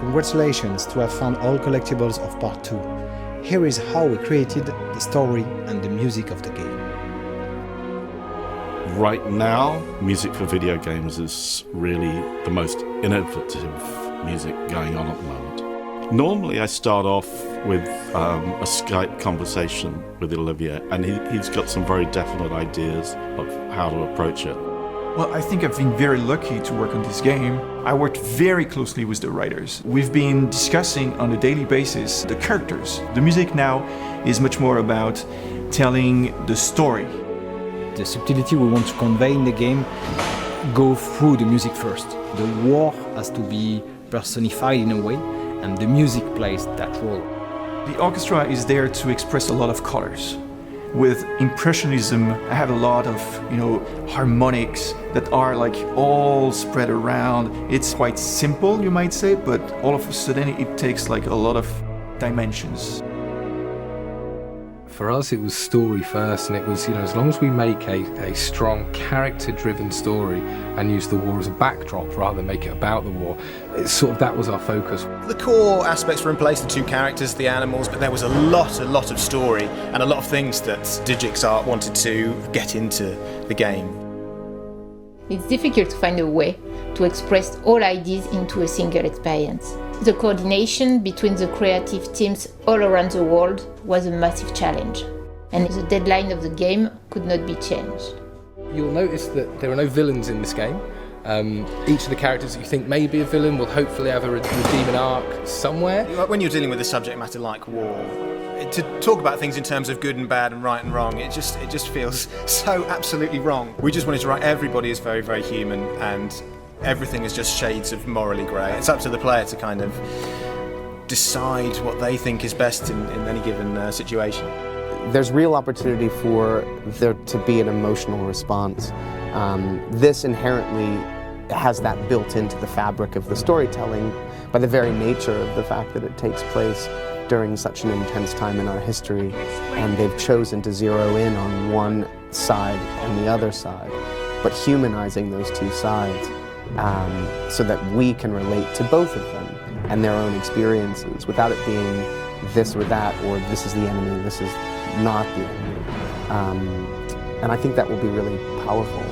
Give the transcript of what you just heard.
Congratulations to have found all collectibles of part 2. Here is how we created the story and the music of the game. Right now, music for video games is really the most innovative music going on at the moment. Normally I start off with a Skype conversation with Olivier, and he's got some very definite ideas of how to approach it. Well, I think I've been very lucky to work on this game. I worked very closely with the writers. We've been discussing on a daily basis the characters. The music now is much more about telling the story. The subtlety we want to convey in the game go through the music first. The war has to be personified in a way, and the music plays that role. The orchestra is there to express a lot of colors. With Impressionism, I have a lot of, harmonics that are like all spread around. It's quite simple, you might say, but all of a sudden it takes like a lot of dimensions. For us, it was story first, and it was, as long as we make a strong character-driven story and use the war as a backdrop rather than make it about the war, that was our focus. The core aspects were in place, the two characters, the animals, but there was a lot of story and a lot of things that Digix Art wanted to get into the game. It's difficult to find a way to express all ideas into a single experience. The coordination between the creative teams all around the world was a massive challenge, and the deadline of the game could not be changed. You'll notice that there are no villains in this game. Each of the characters that you think may be a villain will hopefully have a redeeming arc somewhere. When you're dealing with a subject matter like war, to talk about things in terms of good and bad and right and wrong, it just feels so absolutely wrong. We just wanted to write everybody is very, very human, and everything is just shades of morally grey. It's up to the player to kind of decide what they think is best in any given situation. There's real opportunity for there to be an emotional response. This inherently has that built into the fabric of the storytelling by the very nature of the fact that it takes place during such an intense time in our history, and they've chosen to zero in on one side and the other side, but humanizing those two sides so that we can relate to both of them and their own experiences without it being this or that, or this is the enemy, this is not the enemy. And I think that will be really powerful.